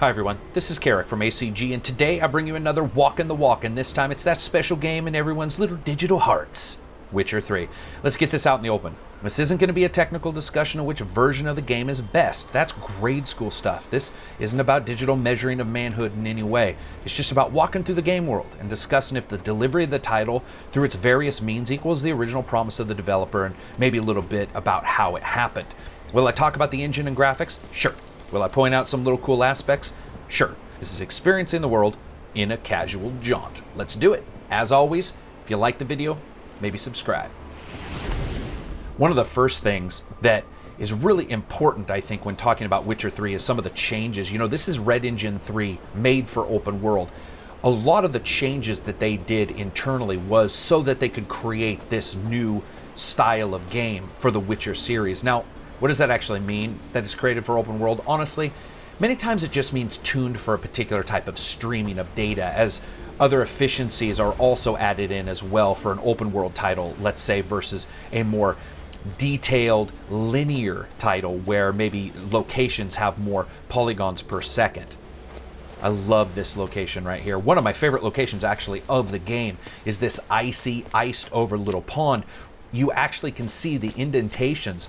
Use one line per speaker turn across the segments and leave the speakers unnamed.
Hi everyone, this is Karak from ACG, and today I bring you another walk in the walk, and this time it's that special game in everyone's little digital hearts, Witcher 3. Let's get this out in the open. This isn't going to be a technical discussion of which version of the game is best. That's grade school stuff. This isn't about digital measuring of manhood in any way. It's just about walking through the game world and discussing if the delivery of the title through its various means equals the original promise of the developer, and maybe a little bit about how it happened. Will I talk about the engine and graphics? Sure. Will I point out some little cool aspects? Sure. This is experiencing the world in a casual jaunt. Let's do it. As always, if you like the video, maybe subscribe. One of the first things that is really important, I think, when talking about Witcher 3 is some of the changes. You know, this is Red Engine 3 made for open world. A lot of the changes that they did internally was so that they could create this new style of game for the Witcher series. Now, what does that actually mean, that it's created for open world? Honestly, many times it just means tuned for a particular type of streaming of data, as other efficiencies are also added in as well for an open world title, let's say, versus a more detailed linear title where maybe locations have more polygons per second. I love this location right here. One of my favorite locations actually of the game is this iced over little pond. You actually can see the indentations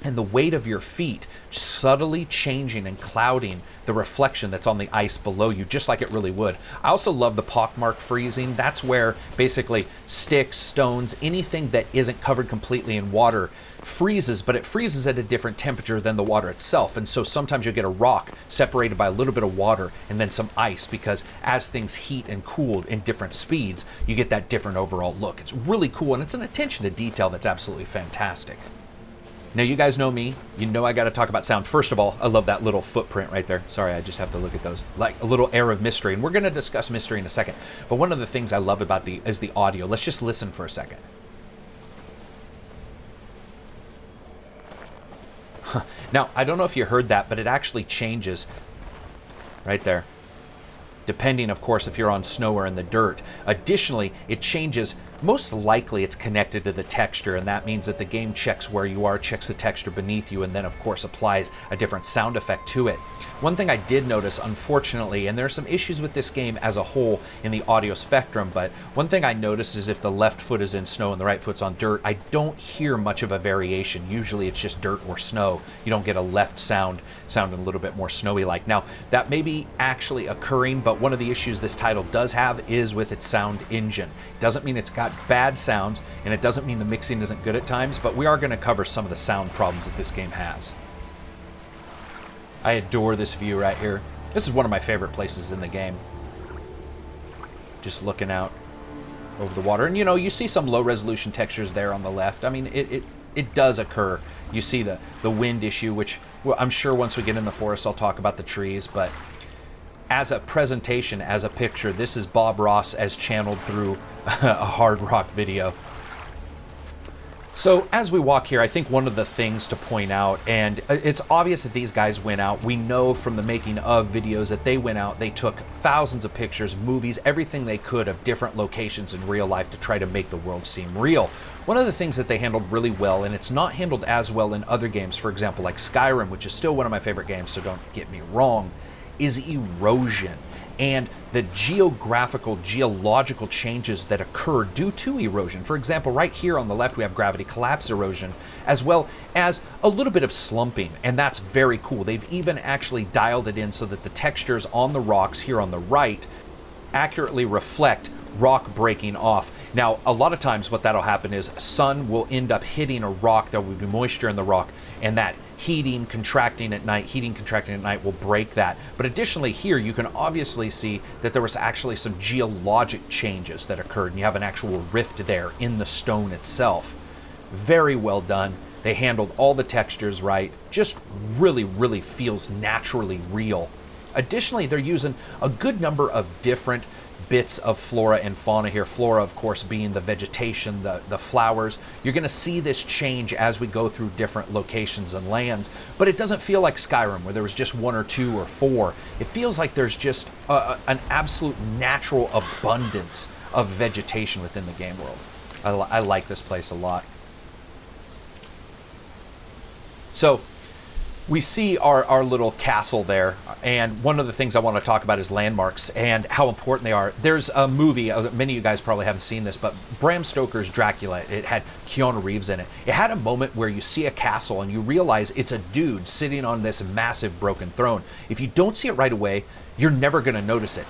and the weight of your feet subtly changing and clouding the reflection that's on the ice below you, just like it really would. I also love the pockmark freezing. That's where basically sticks, stones, anything that isn't covered completely in water freezes, but it freezes at a different temperature than the water itself. And so sometimes you'll get a rock separated by a little bit of water and then some ice, because as things heat and cool in different speeds, you get that different overall look. It's really cool, and it's an attention to detail that's absolutely fantastic. Now, you guys know me. You know I got to talk about sound. First of all, I love that little footprint right there. Sorry, I just have to look at those. Like a little air of mystery, and we're going to discuss mystery in a second. But one of the things I love about is the audio. Let's just listen for a second. Now, I don't know if you heard that, but it actually changes right there, depending, of course, if you're on snow or in the dirt. Additionally, it changes. Most likely it's connected to the texture, and that means that the game checks where you are, checks the texture beneath you, and then of course applies a different sound effect to it. One thing I did notice, unfortunately, and there are some issues with this game as a whole in the audio spectrum, but one thing I noticed is if the left foot is in snow and the right foot's on dirt, I don't hear much of a variation. Usually it's just dirt or snow. You don't get a left sound sounding a little bit more snowy like. Now, that may be actually occurring, but one of the issues this title does have is with its sound engine. It doesn't mean it's got bad sounds, and it doesn't mean the mixing isn't good at times, but we are going to cover some of the sound problems that this game has. I adore this view right here. This is one of my favorite places in the game. Just looking out over the water. And you know, you see some low resolution textures there on the left. I mean, it does occur. You see the wind issue, which, well, I'm sure once we get in the forest I'll talk about the trees, but as a presentation, as a picture, this is Bob Ross as channeled through a hard rock video. So as we walk here, I think one of the things to point out, and it's obvious that these guys went out. We know from the making of videos that they went out, they took thousands of pictures, movies, everything they could of different locations in real life to try to make the world seem real. One of the things that they handled really well, and it's not handled as well in other games, for example, like Skyrim, which is still one of my favorite games, so don't get me wrong, is erosion and the geological changes that occur due to erosion. For example, right here on the left we have gravity collapse erosion, as well as a little bit of slumping, and that's very cool. They've even actually dialed it in so that the textures on the rocks here on the right accurately reflect rock breaking off. Now, a lot of times what that'll happen is sun will end up hitting a rock, there will be moisture in the rock, and that heating, contracting at night will break that. But additionally here, you can obviously see that there was actually some geologic changes that occurred, and you have an actual rift there in the stone itself. Very well done. They handled all the textures right. Just really, really feels naturally real. Additionally, they're using a good number of different bits of flora and fauna here. Flora, of course, being the vegetation, the flowers. You're going to see this change as we go through different locations and lands, but it doesn't feel like Skyrim where there was just one or two or four. It feels like there's just an absolute natural abundance of vegetation within the game world. I like this place a lot. So We see our little castle there, and one of the things I want to talk about is landmarks and how important they are. There's a movie, many of you guys probably haven't seen this, but Bram Stoker's Dracula, it had Keanu Reeves in it. It had a moment where you see a castle and you realize it's a dude sitting on this massive broken throne. If you don't see it right away, you're never going to notice it.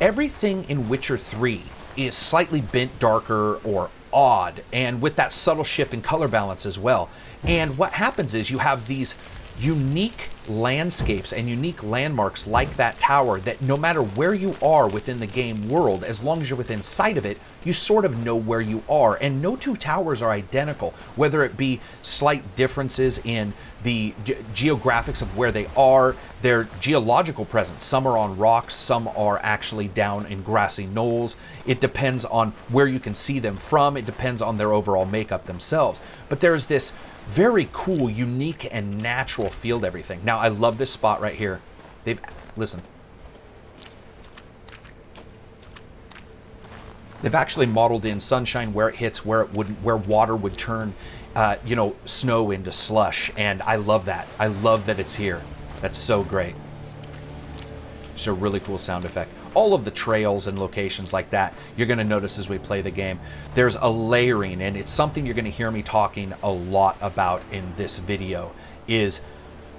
Everything in Witcher 3 is slightly bent darker or odd, and with that subtle shift in color balance as well. And what happens is you have these unique landscapes and unique landmarks like that tower that no matter where you are within the game world, as long as you're within sight of it, you sort of know where you are. And no two towers are identical, whether it be slight differences in the geographics of where they are, their geological presence. Some are on rocks, some are actually down in grassy knolls. It depends on where you can see them from. It depends on their overall makeup themselves. But there's this very cool, unique, and natural feel to everything. Now, I love this spot right here. Listen. They've actually modeled in sunshine where it hits, where it wouldn't, where water would turn, snow into slush, and I love that. I love that it's here. That's so great. It's a really cool sound effect. All of the trails and locations like that, you're going to notice as we play the game. There's a layering, and it's something you're going to hear me talking a lot about in this video, is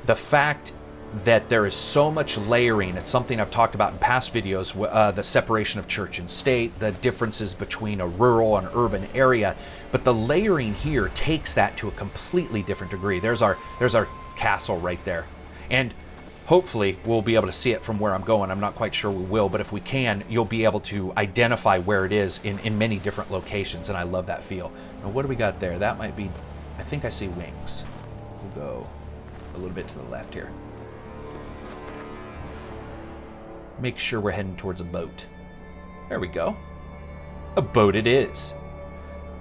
the fact that there is so much layering. It's something I've talked about in past videos, the separation of church and state, the differences between a rural and urban area. But the layering here takes that to a completely different degree. There's our castle right there. And hopefully we'll be able to see it from where I'm going. I'm not quite sure we will, but if we can, you'll be able to identify where it is in many different locations, and I love that feel. Now, what do we got there? That might be, I think I see wings. We'll go a little bit to the left here. Make sure we're heading towards a boat. There we go. A boat it is.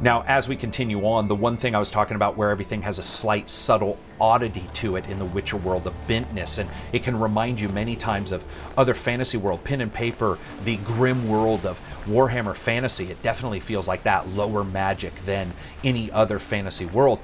Now, as we continue on, the one thing I was talking about where everything has a slight, subtle oddity to it in the Witcher world of bentness, and it can remind you many times of other fantasy world, pen and paper, the grim world of Warhammer Fantasy. It definitely feels like that, lower magic than any other fantasy world.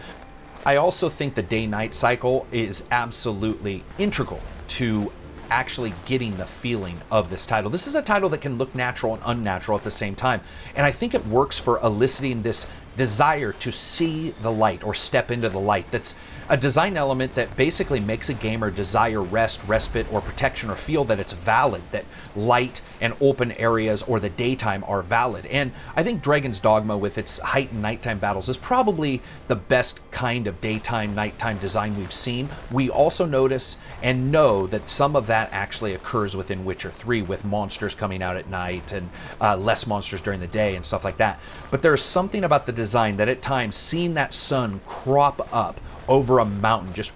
I also think the day-night cycle is absolutely integral to actually getting the feeling of this title. This is a title that can look natural and unnatural at the same time, and I think it works for eliciting this desire to see the light or step into the light. That's a design element that basically makes a gamer desire rest, respite, or protection, or feel that it's valid, that light and open areas or the daytime are valid. And I think Dragon's Dogma, with its heightened nighttime battles, is probably the best kind of daytime, nighttime design we've seen. We also notice and know that some of that actually occurs within Witcher 3, with monsters coming out at night and less monsters during the day and stuff like that. But there's something about the design that at times, seeing that sun crop up over a mountain just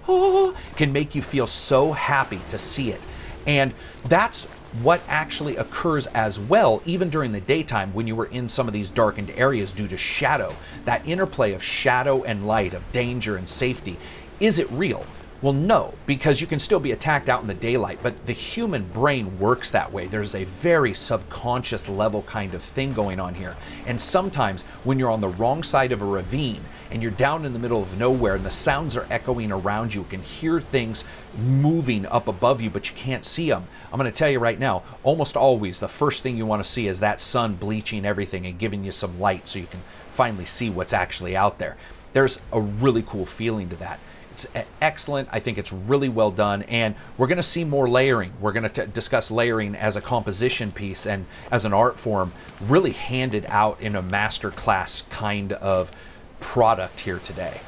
can make you feel so happy to see it. And that's what actually occurs as well, even during the daytime when you were in some of these darkened areas due to shadow. That interplay of shadow and light, of danger and safety. Is it real? Well, no, because you can still be attacked out in the daylight, but the human brain works that way. There's a very subconscious level kind of thing going on here. And sometimes when you're on the wrong side of a ravine and you're down in the middle of nowhere and the sounds are echoing around you, you can hear things moving up above you, but you can't see them. I'm going to tell you right now, almost always the first thing you want to see is that sun bleaching everything and giving you some light so you can finally see what's actually out there. There's a really cool feeling to that. It's excellent. I think it's really well done, and we're going to see more layering. We're going to discuss layering as a composition piece and as an art form, really handed out in a masterclass kind of product here today.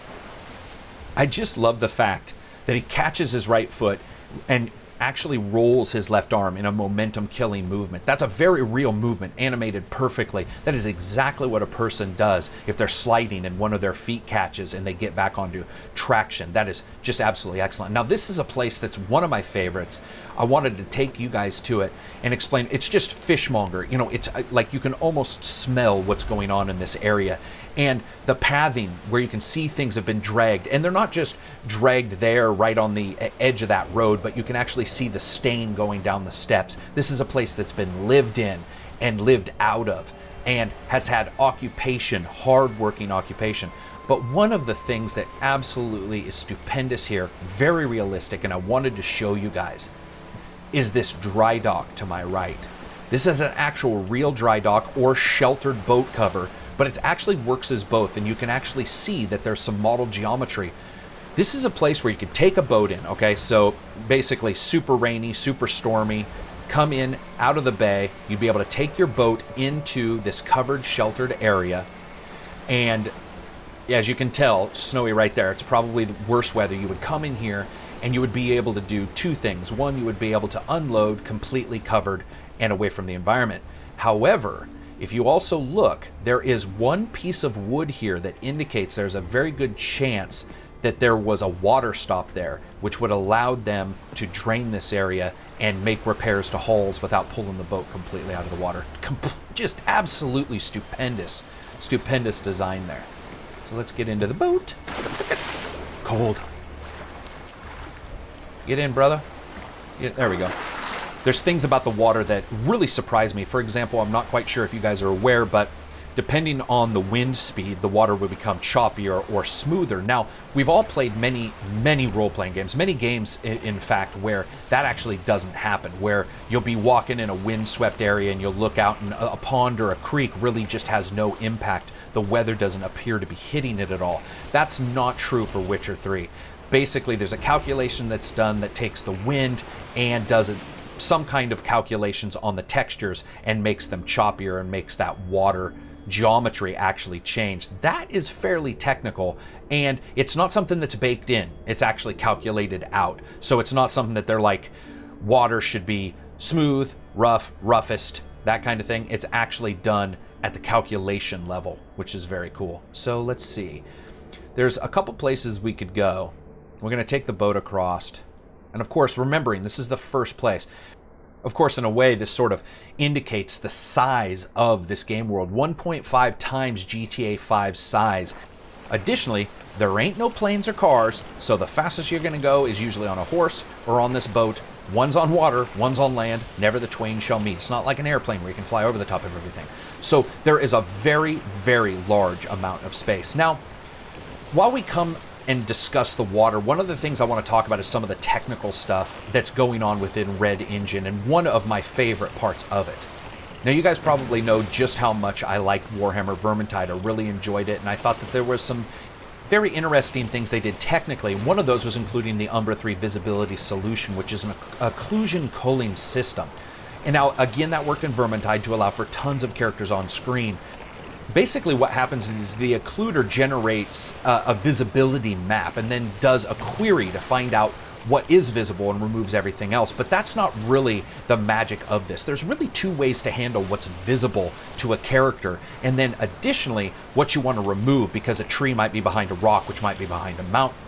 I just love the fact that he catches his right foot and actually rolls his left arm in a momentum killing movement. That's a very real movement, animated perfectly. That is exactly what a person does if they're sliding and one of their feet catches and they get back onto traction. That is just absolutely excellent. Now, this is a place that's one of my favorites. I wanted to take you guys to it and explain. It's just fishmonger. You know, it's like you can almost smell what's going on in this area. And the pathing, where you can see things have been dragged, and they're not just dragged there right on the edge of that road, but you can actually see the stain going down the steps. This is a place that's been lived in and lived out of and has had occupation, hard-working occupation. But one of the things that absolutely is stupendous here, very realistic, and I wanted to show you guys, is this dry dock to my right. This is an actual real dry dock or sheltered boat cover, but it actually works as both, and you can actually see that there's some modeled geometry. This is a place where you could take a boat in, okay? So basically super rainy, super stormy, come in out of the bay, you'd be able to take your boat into this covered, sheltered area, and as you can tell, snowy right there, it's probably the worst weather. You would come in here and you would be able to do two things. One, you would be able to unload completely covered and away from the environment. However, if you also look, there is one piece of wood here that indicates there's a very good chance that there was a water stop there, which would allow them to drain this area and make repairs to hulls without pulling the boat completely out of the water. Just absolutely stupendous design there. So let's get into the boat. Cold. Get in, brother. There we go. There's things about the water that really surprise me. For example, I'm not quite sure if you guys are aware, but depending on the wind speed, the water will become choppier or smoother. Now, we've all played many role-playing games, many games, in fact, where that actually doesn't happen, where you'll be walking in a wind-swept area and you'll look out and a pond or a creek really just has no impact. The weather doesn't appear to be hitting it at all. That's not true for Witcher 3. Basically, there's a calculation that's done that takes the wind and does some kind of calculations on the textures and makes them choppier and makes that water geometry actually change. That is fairly technical, and it's not something that's baked in. It's actually calculated out. So it's not something that they're like, water should be smooth, rough, roughest, that kind of thing. It's actually done at the calculation level, which is very cool. So let's see. There's a couple places we could go. We're going to take the boat across. And of course, remembering this is the first place. Of course, in a way, this sort of indicates the size of this game world. 1.5 times GTA 5's size. Additionally, there ain't no planes or cars, so the fastest you're going to go is usually on a horse or on this boat. One's on water, one's on land, never the twain shall meet. It's not like an airplane where you can fly over the top of everything. So there is a very, very large amount of space. Now, while we come and discuss the water, one of the things I want to talk about is some of the technical stuff that's going on within Red Engine, and one of my favorite parts of it. Now, you guys probably know just how much I like Warhammer Vermintide. I really enjoyed it, and I thought that there was some very interesting things they did technically. One of those was including the Umbra 3 visibility solution, which is an occlusion culling system. And now, again, that worked in Vermintide to allow for tons of characters on screen. Basically what happens is the occluder generates a visibility map and then does a query to find out what is visible and removes everything else. But that's not really the magic of this. There's really two ways to handle what's visible to a character, and then additionally what you want to remove, because a tree might be behind a rock, which might be behind a mountain.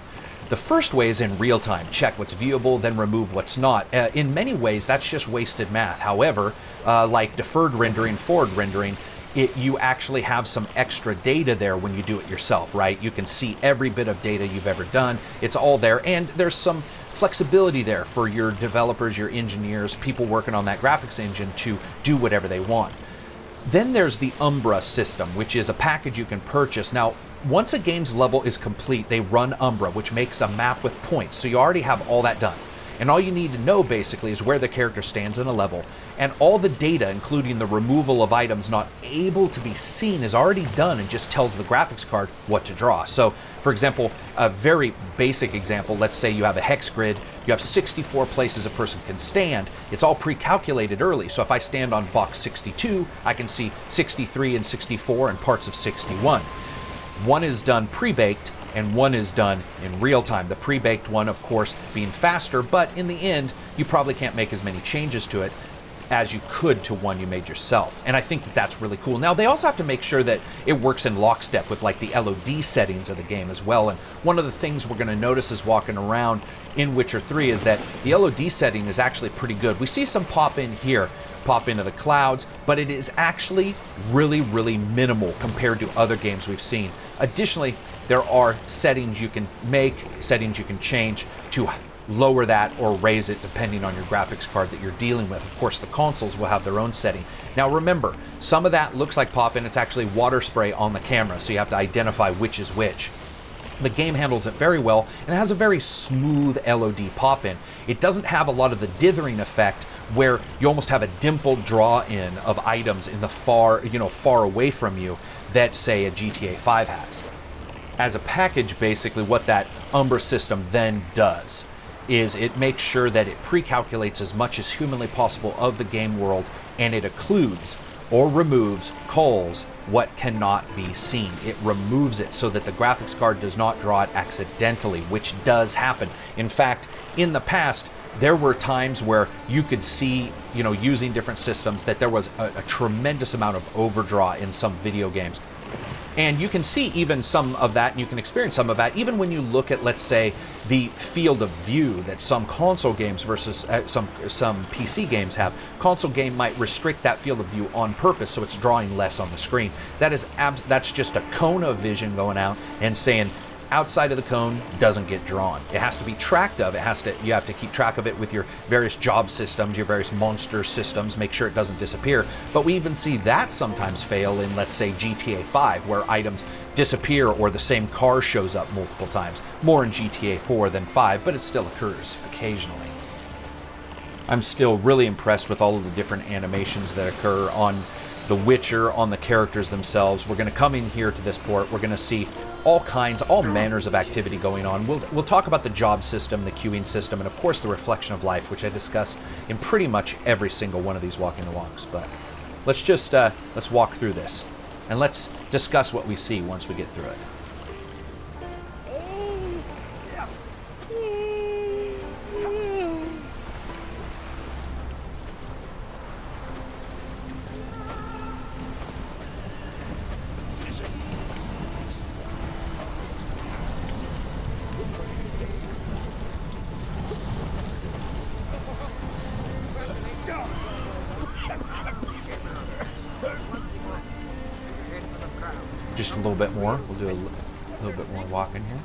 The first way is in real time. Check what's viewable, then remove what's not. In many ways, that's just wasted math. However, like deferred rendering, forward rendering, you actually have some extra data there when you do it yourself, right? You can see every bit of data you've ever done. It's all there, and there's some flexibility there for your developers, your engineers, people working on that graphics engine to do whatever they want. Then there's the Umbra system, which is a package you can purchase. Now, once a game's level is complete, they run Umbra, which makes a map with points, so you already have all that done. And all you need to know basically is where the character stands in a level, and all the data, including the removal of items not able to be seen, is already done and just tells the graphics card what to draw. So, for example, a very basic example, let's say you have a hex grid, you have 64 places a person can stand. It's all pre-calculated early, so if I stand on box 62, I can see 63 and 64 and parts of 61. One is done pre-baked, and one is done in real time. The pre-baked one, of course, being faster, but in the end, you probably can't make as many changes to it as you could to one you made yourself. And I think that that's really cool. Now, they also have to make sure that it works in lockstep with like the LOD settings of the game as well. And one of the things we're going to notice as walking around in Witcher 3 is that the LOD setting is actually pretty good. We see some pop in here, pop into the clouds, but it is actually really, really minimal compared to other games we've seen. Additionally, there are settings you can make, settings you can change to lower that or raise it depending on your graphics card that you're dealing with. Of course, the consoles will have their own setting. Now remember, some of that looks like pop-in. It's actually water spray on the camera, so you have to identify which is which. The game handles it very well, and it has a very smooth LOD pop-in. It doesn't have a lot of the dithering effect where you almost have a dimpled draw-in of items in the far away from you that, say, a GTA 5 has. As a package, basically, what that Umbra system then does is it makes sure that it pre-calculates as much as humanly possible of the game world, and it occludes or removes culls what cannot be seen. It removes it so that the graphics card does not draw it accidentally, which does happen. In fact, in the past, there were times where you could see, using different systems, that there was a tremendous amount of overdraw in some video games. And you can see even some of that, and you can experience some of that, even when you look at, let's say, the field of view that some console games versus some PC games have. Console game might restrict that field of view on purpose, so it's drawing less on the screen. That's just a cone of vision going out and saying, outside of the cone doesn't get drawn. It has to be tracked of. You have to keep track of it with your various job systems, your various monster systems, make sure it doesn't disappear. But we even see that sometimes fail in, let's say, GTA 5, where items disappear or the same car shows up multiple times. More in GTA 4 than 5, but it still occurs occasionally. I'm still really impressed with all of the different animations that occur on The Witcher, on the characters themselves. We're going to come in here to this port. We're going to see all manners of activity going on. We'll talk about the job system, the queuing system, and of course the reflection of life, which I discuss in pretty much every single one of these walking the walks. But let's just let's walk through this, and let's discuss what we see once we get through it. Just a little bit more. We'll do a little bit more walking here.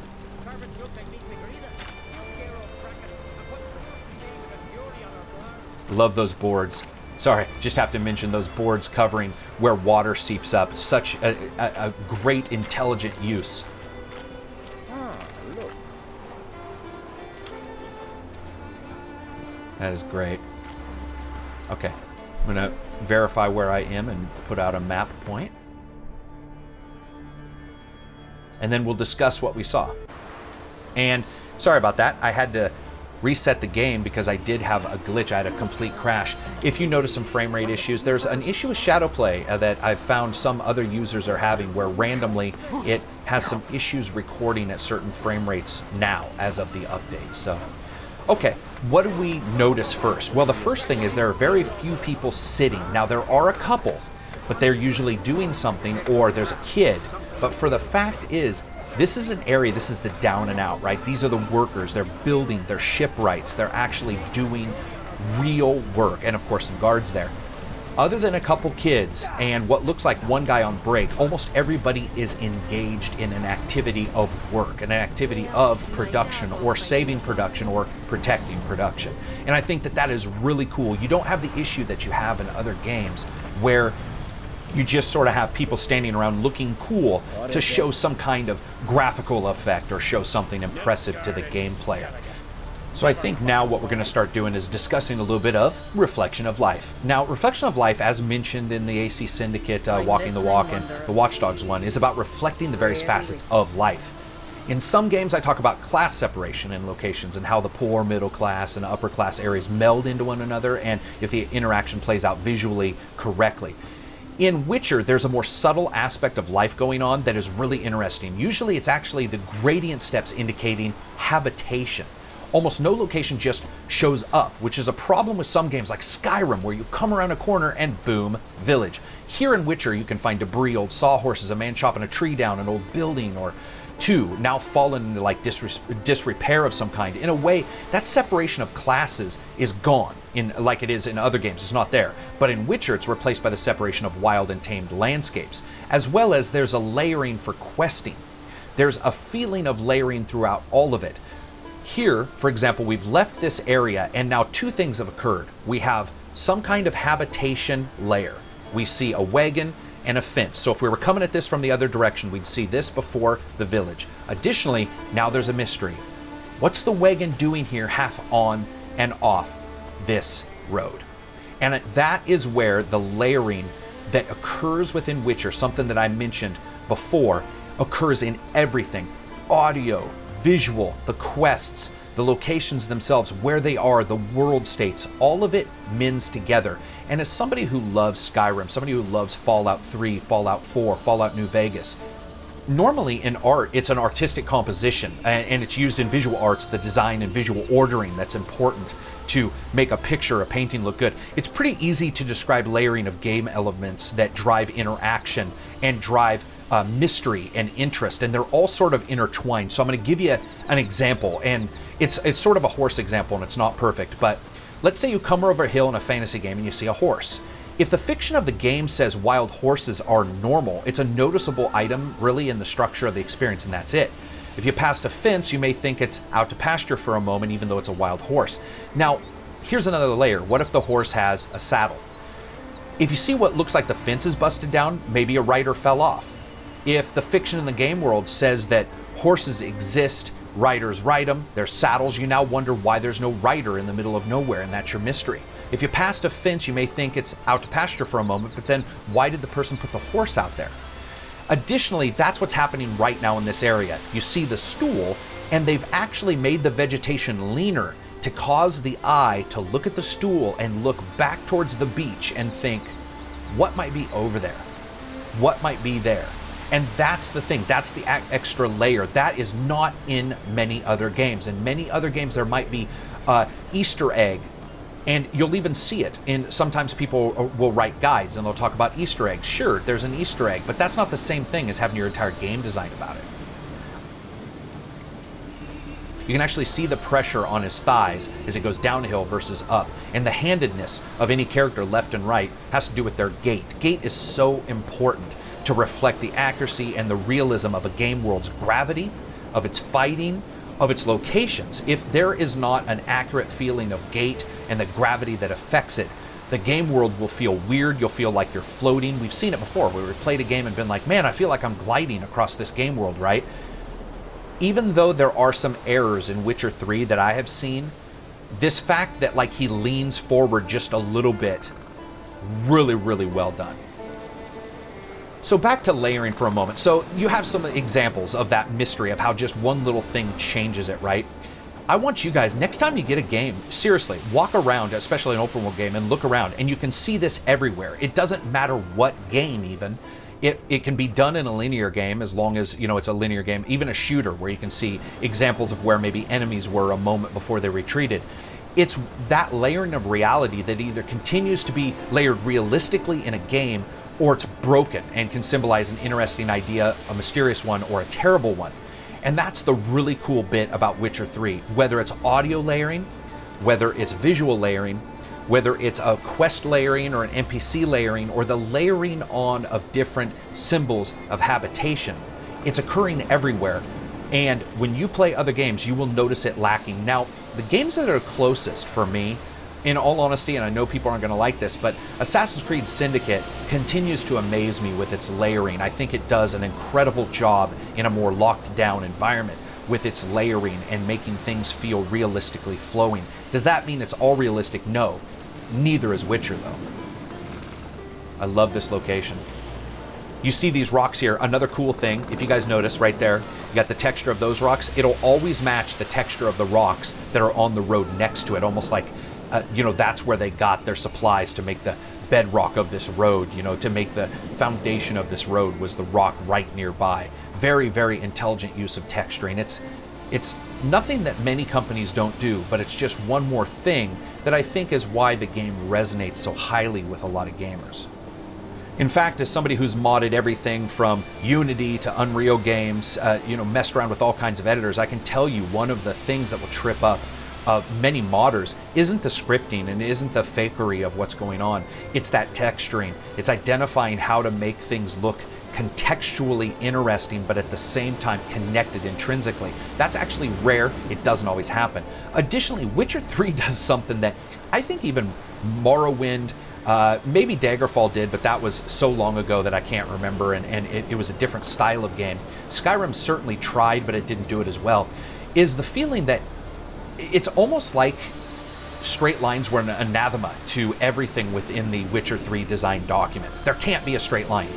Love those boards. Sorry, just have to mention those boards covering where water seeps up. Such a great, intelligent use. That is great. Okay, I'm going to verify where I am and put out a map point. And then we'll discuss what we saw. And sorry about that. I had to reset the game because I did have a glitch. I had a complete crash. If you notice some frame rate issues, there's an issue with Shadowplay that I've found some other users are having where randomly it has some issues recording at certain frame rates now as of the update. So, okay, what do we notice first? Well, the first thing is there are very few people sitting. Now, there are a couple, but they're usually doing something, or there's a kid. But for the fact is, this is an area, this is the down and out, right? These are the workers, they're building their shipwrights, they're actually doing real work, and of course some guards there. Other than a couple kids and what looks like one guy on break, almost everybody is engaged in an activity of work, an activity of production, or saving production, or protecting production. And I think that is really cool. You don't have the issue that you have in other games where you just sort of have people standing around looking cool to show some kind of graphical effect or show something impressive to the game player. So I think now what we're going to start doing is discussing a little bit of Reflection of Life. Now, Reflection of Life, as mentioned in the AC Syndicate Walking the Walk and the Watch Dogs one, is about reflecting the various facets of life. In some games, I talk about class separation in locations and how the poor, middle class, and upper class areas meld into one another, and if the interaction plays out visually correctly. In Witcher, there's a more subtle aspect of life going on that is really interesting. Usually it's actually the gradient steps indicating habitation. Almost no location just shows up, which is a problem with some games like Skyrim, where you come around a corner and boom, village. Here in Witcher, you can find debris, old sawhorses, a man chopping a tree down, an old building, or two now fallen into like disrepair of some kind. In a way, that separation of classes is gone, like it is in other games. It's not there. But in Witcher, it's replaced by the separation of wild and tamed landscapes, as well as there's a layering for questing. There's a feeling of layering throughout all of it. Here, for example, we've left this area, and now two things have occurred. We have some kind of habitation layer. We see a wagon and a fence. So if we were coming at this from the other direction, we'd see this before the village. Additionally, now there's a mystery. What's the wagon doing here half on and off this road? And that is where the layering that occurs within Witcher, something that I mentioned before, occurs in everything. Audio, visual, the quests, the locations themselves, where they are, the world states, all of it mends together. And as somebody who loves Skyrim, somebody who loves Fallout 3, Fallout 4, Fallout New Vegas, normally in art, it's an artistic composition, and it's used in visual arts, the design and visual ordering that's important to make a picture, a painting look good. It's pretty easy to describe layering of game elements that drive interaction and drive mystery and interest, and they're all sort of intertwined. So I'm going to give you an example, and it's sort of a horse example, and it's not perfect, but let's say you come over a hill in a fantasy game and you see a horse. If the fiction of the game says wild horses are normal, it's a noticeable item really in the structure of the experience, and that's it. If you passed a fence, you may think it's out to pasture for a moment, even though it's a wild horse. Now, here's another layer. What if the horse has a saddle? If you see what looks like the fence is busted down, maybe a rider fell off. If the fiction in the game world says that horses exist, riders ride them, there's saddles, you now wonder why there's no rider in the middle of nowhere, and that's your mystery. If you passed a fence, you may think it's out to pasture for a moment, but then why did the person put the horse out there? Additionally, that's what's happening right now in this area. You see the stool, and they've actually made the vegetation leaner to cause the eye to look at the stool and look back towards the beach and think, what might be over there? What might be there? And that's the thing, that's the extra layer. That is not in many other games. In many other games, there might be Easter egg, and you'll even see it in, sometimes people will write guides and they'll talk about Easter eggs. Sure, there's an Easter egg, but that's not the same thing as having your entire game designed about it. You can actually see the pressure on his thighs as it goes downhill versus up. And the handedness of any character left and right has to do with their gait. Gait is so important to reflect the accuracy and the realism of a game world's gravity, of its fighting, of its locations. If there is not an accurate feeling of gait and the gravity that affects it, the game world will feel weird. You'll feel like you're floating. We've seen it before. We've played a game and been like, man, I feel like I'm gliding across this game world, right? Even though there are some errors in Witcher 3 that I have seen, this fact that like he leans forward just a little bit, really, really well done. So back to layering for a moment. So you have some examples of that mystery of how just one little thing changes it, right? I want you guys, next time you get a game, seriously, walk around, especially an open world game, and look around, and you can see this everywhere. It doesn't matter what game even. It can be done in a linear game as long as, you know, it's a linear game, even a shooter where you can see examples of where maybe enemies were a moment before they retreated. It's that layering of reality that either continues to be layered realistically in a game, or it's broken and can symbolize an interesting idea, a mysterious one, or a terrible one. And that's the really cool bit about Witcher 3. Whether it's audio layering, whether it's visual layering, whether it's a quest layering or an NPC layering, or the layering on of different symbols of habitation, it's occurring everywhere. And when you play other games, you will notice it lacking. Now, the games that are closest for me, in all honesty, and I know people aren't going to like this, but Assassin's Creed Syndicate continues to amaze me with its layering. I think it does an incredible job in a more locked down environment with its layering and making things feel realistically flowing. Does that mean it's all realistic? No. Neither is Witcher, though. I love this location. You see these rocks here. Another cool thing, if you guys notice right there, you got the texture of those rocks. It'll always match the texture of the rocks that are on the road next to it, almost like you know, that's where they got their supplies to make the bedrock of this road, you know, to make the foundation of this road was the rock right nearby. Very, very intelligent use of texturing. It's nothing that many companies don't do, but it's just one more thing that I think is why the game resonates so highly with a lot of gamers. In fact, as somebody who's modded everything from Unity to Unreal games, you know, messed around with all kinds of editors, I can tell you one of the things that will trip up many modders isn't the scripting and isn't the fakery of what's going on. It's that texturing. It's identifying how to make things look contextually interesting, but at the same time connected intrinsically. That's actually rare. It doesn't always happen. Additionally, Witcher 3 does something that I think even Morrowind, maybe Daggerfall did, but that was so long ago that I can't remember, and it was a different style of game. Skyrim certainly tried, but it didn't do it as well, is the feeling that it's almost like straight lines were an anathema to everything within the Witcher 3 design document. There can't be a straight line.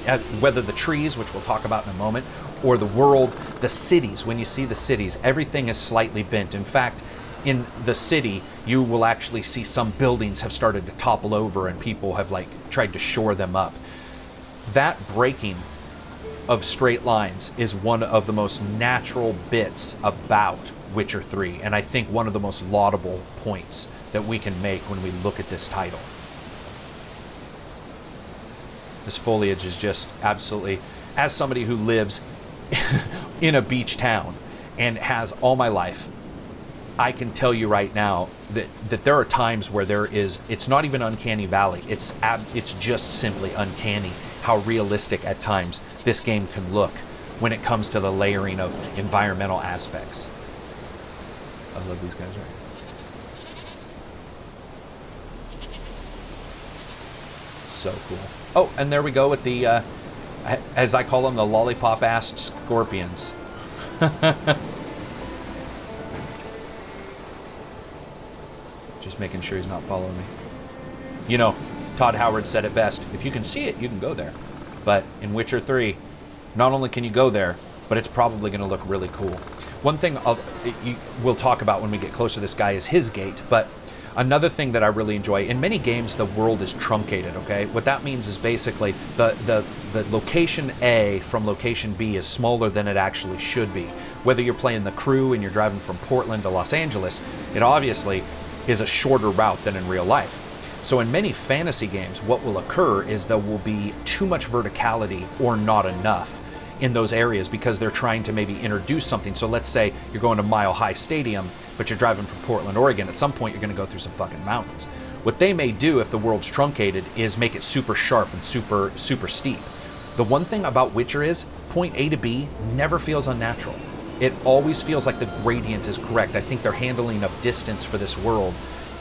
Whether the trees, which we'll talk about in a moment, or the world, the cities, when you see the cities, everything is slightly bent. In fact, in the city, you will actually see some buildings have started to topple over and people have like tried to shore them up. That breaking of straight lines is one of the most natural bits about Witcher 3, and I think one of the most laudable points that we can make when we look at this title. This foliage is just absolutely, as somebody who lives in a beach town and has all my life, I can tell you right now that there are times where it's not even uncanny valley, it's just simply uncanny how realistic at times this game can look when it comes to the layering of environmental aspects. I love these guys, right? So cool. Oh, and there we go with the, as I call them, the lollipop-assed scorpions. Just making sure he's not following me. You know, Todd Howard said it best. If you can see it, you can go there. But in Witcher 3, not only can you go there, but it's probably going to look really cool. One thing we'll talk about when we get closer to this guy is his gate, but another thing that I really enjoy, in many games the world is truncated, okay? What that means is basically the location A from location B is smaller than it actually should be. Whether you're playing The Crew and you're driving from Portland to Los Angeles, it obviously is a shorter route than in real life. So in many fantasy games, what will occur is there will be too much verticality or not enough in those areas because they're trying to maybe introduce something. So let's say you're going to Mile High Stadium, but you're driving from Portland, Oregon. At some point, you're going to go through some fucking mountains. What they may do if the world's truncated is make it super sharp and super steep. The one thing about Witcher is point A to B never feels unnatural. It always feels like the gradient is correct. I think their handling of distance for this world,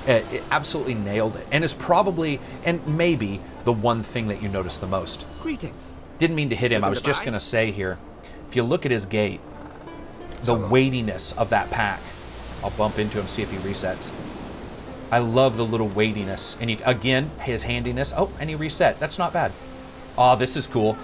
it absolutely nailed it. And is probably, and maybe, the one thing that you notice the most.
Greetings.
Didn't mean to hit him. I was just going to say here, if you look at his gait, the weightiness of that pack. I'll bump into him, see if he resets. I love the little weightiness. And again, his handiness. Oh, and he reset. That's not bad. Oh, this is cool.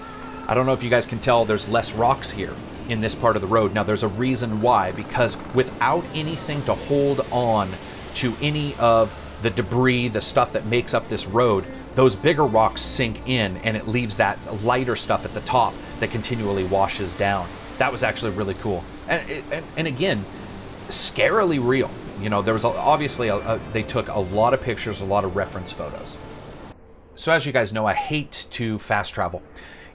I don't know if you guys can tell, there's less rocks here in this part of the road. Now, there's a reason why, because without anything to hold on to any of the debris, the stuff that makes up this road, those bigger rocks sink in and it leaves that lighter stuff at the top that continually washes down. That was actually really cool. And again, scarily real. You know, there was obviously they took a lot of pictures, a lot of reference photos. So as you guys know, I hate to fast travel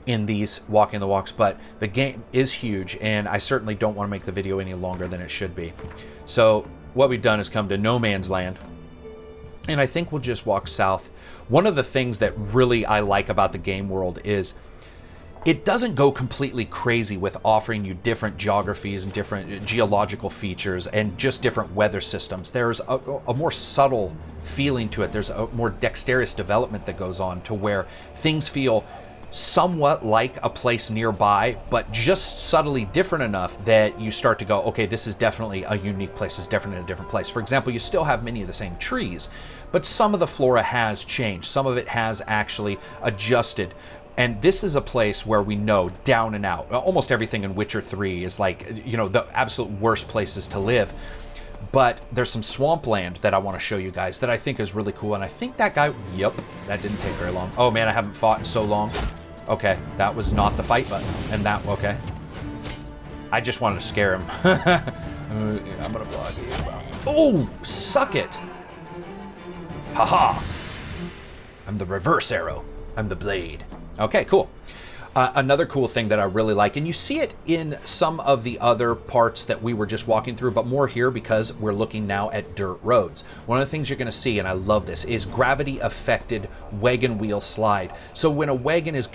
in these walking the walks, but the game is huge and I certainly don't want to make the video any longer than it should be. So what we've done is come to no man's land, and I think we'll just walk south. One of the things that really I like about the game world is it doesn't go completely crazy with offering you different geographies and different geological features and just different weather systems. There's a more subtle feeling to it. There's a more dexterous development that goes on to where things feel somewhat like a place nearby, but just subtly different enough that you start to go, okay, this is definitely a unique place. It's definitely a different place. For example, you still have many of the same trees, but some of the flora has changed. Some of it has actually adjusted. And this is a place where we know down and out, almost everything in Witcher 3 is like, you know, the absolute worst places to live. But there's some swampland that I want to show you guys that I think is really cool. And I think that guy, yep, that didn't take very long. Oh man, I haven't fought in so long. Okay, that was not the fight button. And that, okay. I just wanted to scare him. I'm gonna block you. Oh, suck it. Haha. I'm the reverse arrow. I'm the blade. Okay, cool. Another cool thing that I really like, and you see it in some of the other parts that we were just walking through, but more here because we're looking now at dirt roads. One of the things you're going to see, and I love this, is gravity-affected wagon wheel slide. So when a wagon is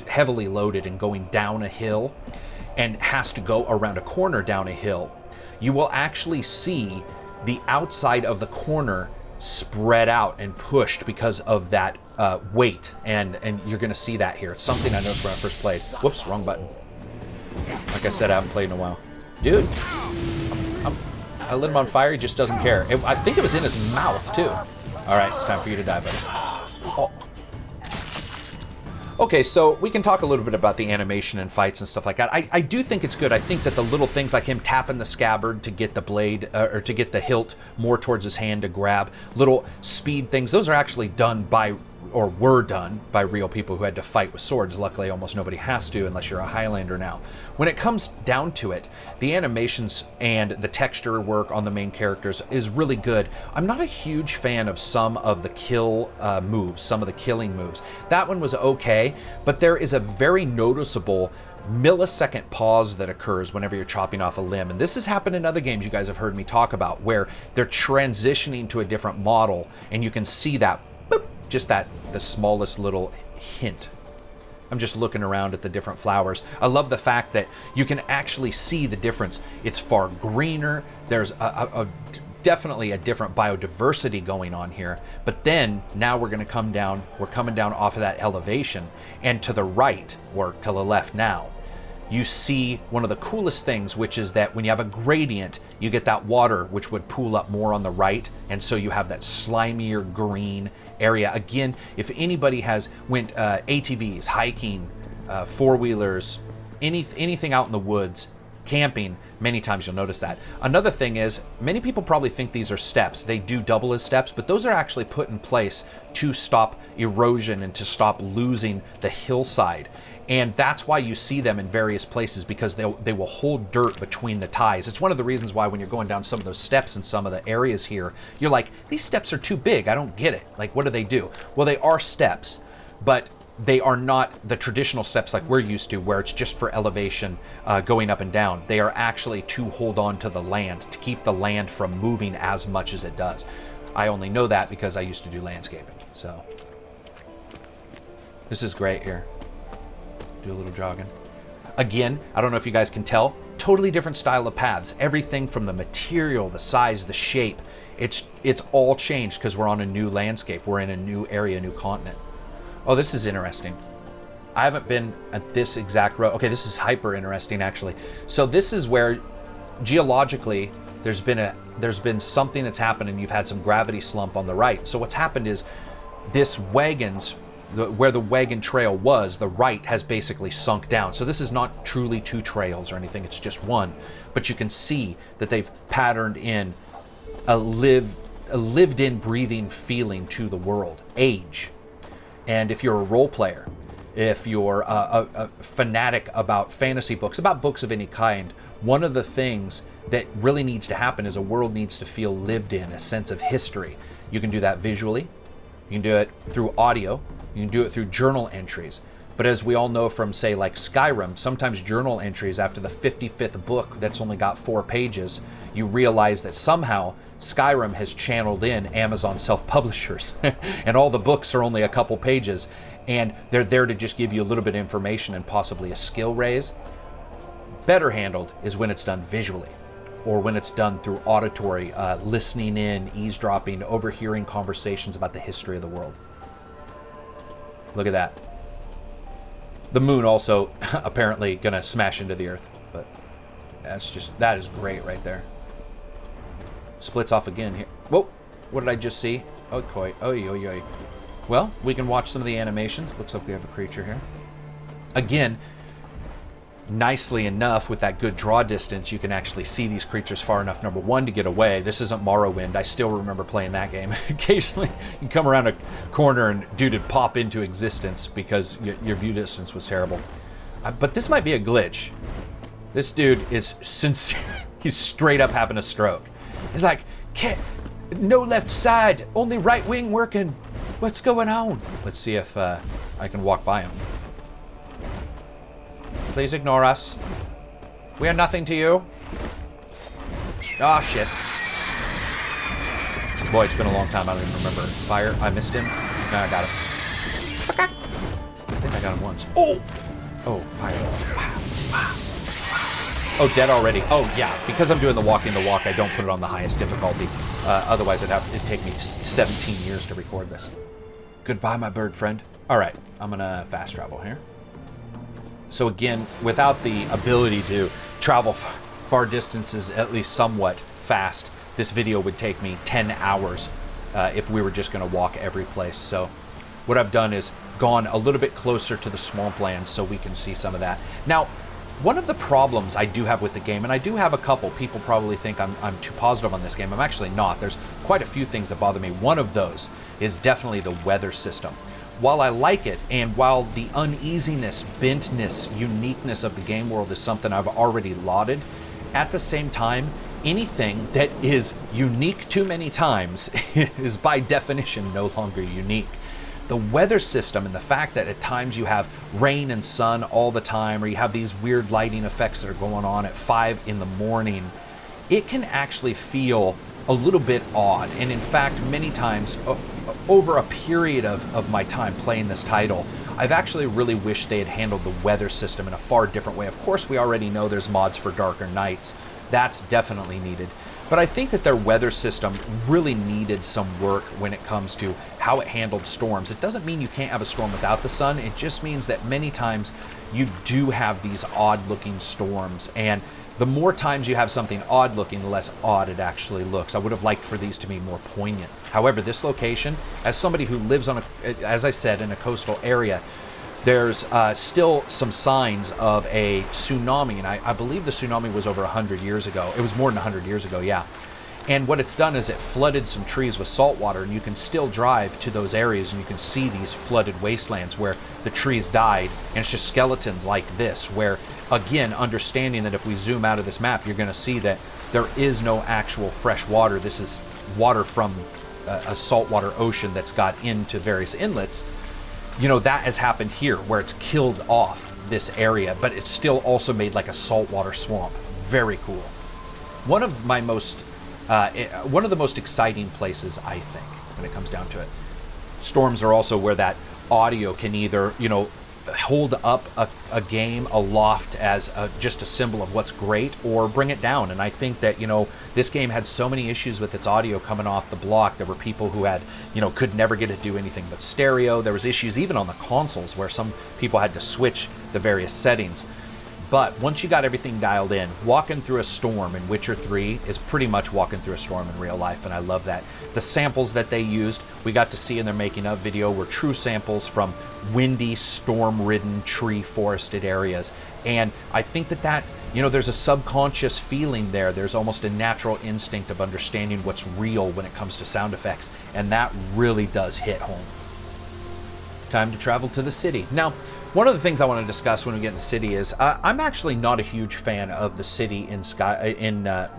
heavily loaded and going down a hill and has to go around a corner down a hill, you will actually see the outside of the corner spread out and pushed because of that weight, and you're going to see that here. It's something I noticed when I first played. Whoops, wrong button. Like I said, I haven't played in a while. Dude, I lit him on fire. He just doesn't care. I think it was in his mouth, too. All right, it's time for you to die, buddy. Oh. Okay, so we can talk a little bit about the animation and fights and stuff like that. I do think it's good. I think that the little things like him tapping the scabbard to get the blade, or to get the hilt more towards his hand to grab, little speed things, those are actually done by, or were done by real people who had to fight with swords. Luckily, almost nobody has to unless you're a Highlander now. When it comes down to it, the animations and the texture work on the main characters is really good. I'm not a huge fan of some of the kill moves, some of the killing moves. That one was okay, but there is a very noticeable millisecond pause that occurs whenever you're chopping off a limb. And this has happened in other games you guys have heard me talk about, where they're transitioning to a different model, and you can see that, boop, just that, the smallest little hint. I'm just looking around at the different flowers. I love the fact that you can actually see the difference. It's far greener. There's definitely a different biodiversity going on here. But then now we're going to come down. We're coming down off of that elevation, and to the right, or to the left now, you see one of the coolest things, which is that when you have a gradient, you get that water which would pool up more on the right, and so you have that slimier green area. Again, if anybody went ATVs, hiking, four-wheelers, anything out in the woods, camping, many times you'll notice that. Another thing is, many people probably think these are steps. They do double as steps, but those are actually put in place to stop erosion and to stop losing the hillside. And that's why you see them in various places, because they will hold dirt between the ties. It's one of the reasons why when you're going down some of those steps in some of the areas here, you're like, these steps are too big. I don't get it. Like, what do they do? Well, they are steps, but they are not the traditional steps like we're used to, where it's just for elevation, going up and down. They are actually to hold on to the land, to keep the land from moving as much as it does. I only know that because I used to do landscaping. So this is great here. Do a little jogging. Again, I don't know if you guys can tell, totally different style of paths. Everything from the material, the size, the shape, it's all changed because we're on a new landscape. We're in a new area, new continent. Oh, this is interesting. I haven't been at this exact road. Okay, this is hyper interesting actually. So this is where geologically there's been something that's happened, and you've had some gravity slump on the right. So what's happened is this where the wagon trail was, the right has basically sunk down. So this is not truly two trails or anything, it's just one. But you can see that they've patterned in a lived-in, breathing feeling to the world. Age. And if you're a role player, if you're a fanatic about fantasy books, about books of any kind, one of the things that really needs to happen is a world needs to feel lived in, a sense of history. You can do that visually. You can do it through audio. You can do it through journal entries. But as we all know from, say, like Skyrim, sometimes journal entries after the 55th book that's only got 4 pages, you realize that somehow Skyrim has channeled in Amazon self-publishers and all the books are only a couple pages, and they're there to just give you a little bit of information and possibly a skill raise. Better handled is when it's done visually, or when it's done through auditory, listening in, eavesdropping, overhearing conversations about the history of the world. Look at that. The moon also apparently gonna smash into the earth, but that is great right there. Splits off again here. Whoa, what did I just see? Oh, koi. Oy, oy, oy. Well, we can watch some of the animations. Looks like we have a creature here. Again, nicely enough, with that good draw distance, you can actually see these creatures far enough, number one, to get away. This isn't Morrowind. I still remember playing that game. Occasionally, you come around a corner and dude would pop into existence because your view distance was terrible. But this might be a glitch. This dude is sincere. He's straight up having a stroke. He's like, no left side, only right wing working. What's going on? Let's see if I can walk by him. Please ignore us. We are nothing to you. Ah, shit. Boy, it's been a long time. I don't even remember. Fire. I missed him. No, I got him. I think I got him once. Oh! Oh, fire. Wow. Oh, dead already. Oh, yeah. Because I'm doing the walk, I don't put it on the highest difficulty. Otherwise, it'd take me 17 years to record this. Goodbye, my bird friend. All right. I'm going to fast travel here. So again, without the ability to travel far distances, at least somewhat fast, this video would take me 10 hours if we were just going to walk every place. So what I've done is gone a little bit closer to the swamplands so we can see some of that. Now, one of the problems I do have with the game, and I do have a couple, people probably think I'm too positive on this game. I'm actually not. There's quite a few things that bother me. One of those is definitely the weather system. While I like it, and while the uneasiness, bentness, uniqueness of the game world is something I've already lauded, at the same time, anything that is unique too many times is by definition no longer unique. The weather system and the fact that at times you have rain and sun all the time, or you have these weird lighting effects that are going on at 5 in the morning, it can actually feel a little bit odd. And in fact, many times over a period of my time playing this title, I've actually really wished they had handled the weather system in a far different way. Of course, we already know there's mods for darker nights. That's definitely needed. But I think that their weather system really needed some work when it comes to how it handled storms. It doesn't mean you can't have a storm without the sun. It just means that many times you do have these odd-looking storms. And the more times you have something odd-looking, the less odd it actually looks. I would have liked for these to be more poignant. However, this location, as somebody who lives on, as I said, in a coastal area, there's still some signs of a tsunami, and I believe the tsunami was over 100 years ago. It was more than 100 years ago, yeah. And what it's done is it flooded some trees with salt water, and you can still drive to those areas, and you can see these flooded wastelands where the trees died, and it's just skeletons like this, where, again, understanding that if we zoom out of this map, you're going to see that there is no actual fresh water. This is water from a saltwater ocean that's got into various inlets. You know, that has happened here, where it's killed off this area, but it's still also made like a saltwater swamp. Very cool. One of the most exciting places, I think, when it comes down to it. Storms are also where that audio can either, you know, hold up a game aloft as just a symbol of what's great, or bring it down. And I think that, you know, this game had so many issues with its audio coming off the block. There were people who had, you know, could never get it to do anything but stereo. There was issues even on the consoles where some people had to switch the various settings. But once you got everything dialed in, walking through a storm in Witcher 3 is pretty much walking through a storm in real life, and I love that. The samples that they used, we got to see in their making of video, were true samples from windy, storm-ridden, tree-forested areas. And I think that, you know, there's a subconscious feeling there. There's almost a natural instinct of understanding what's real when it comes to sound effects, and that really does hit home. Time to travel to the city. Now, one of the things I want to discuss when we get in the city is I'm actually not a huge fan of the city in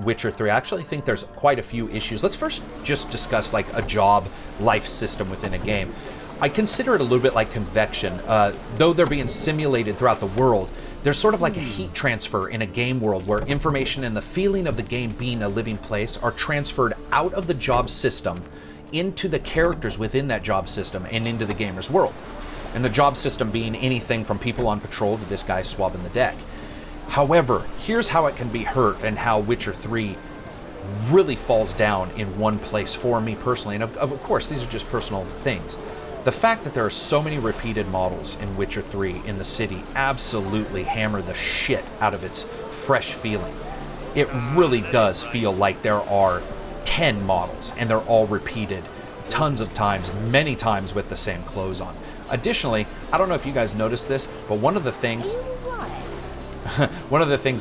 Witcher 3. I actually think there's quite a few issues. Let's first just discuss like a job life system within a game. I consider it a little bit like convection. Though they're being simulated throughout the world, there's sort of like a heat transfer in a game world where information and the feeling of the game being a living place are transferred out of the job system into the characters within that job system and into the gamer's world. And the job system being anything from people on patrol to this guy swabbing the deck. However, here's how it can be hurt and how Witcher 3 really falls down in one place for me personally. And of course, these are just personal things. The fact that there are so many repeated models in Witcher 3 in the city absolutely hammer the shit out of its fresh feeling. It really does feel like there are 10 models and they're all repeated tons of times, many times with the same clothes on. Additionally, I don't know if you guys noticed this, but one of the things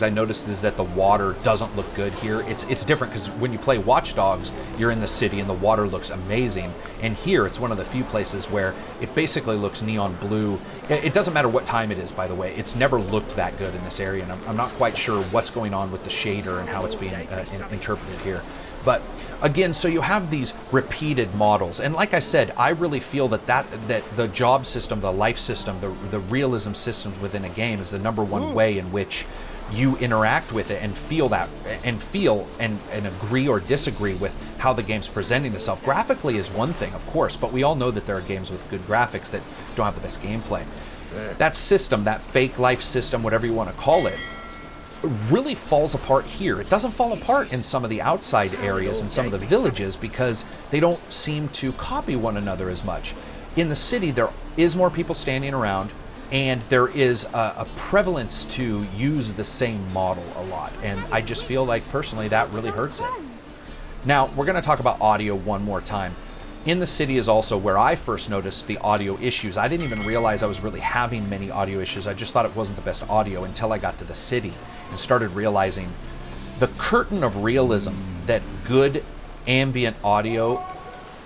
I noticed is that the water doesn't look good here. It's different because when you play Watch Dogs, you're in the city and the water looks amazing. And here, it's one of the few places where it basically looks neon blue. It doesn't matter what time it is, by the way. It's never looked that good in this area, and I'm not quite sure what's going on with the shader and how it's being interpreted here. But again, so you have these repeated models, and like I said, I really feel that the job system, the life system, the realism systems within a game is the number one way in which you interact with it and feel and agree or disagree with how the game's presenting itself. Graphically is one thing, of course, but we all know that there are games with good graphics that don't have the best gameplay. That system, that fake life system, whatever you want to call it, really falls apart here. It doesn't fall apart in some of the outside areas and some of the villages because they don't seem to copy one another as much. In the city, there is more people standing around, and there is a prevalence to use the same model a lot, and I just feel like personally that really hurts it. Now we're going to talk about audio one more time. In the city is also where I first noticed the audio issues. I didn't even realize I was really having many audio issues. I just thought it wasn't the best audio until I got to the city and started realizing the curtain of realism that good ambient audio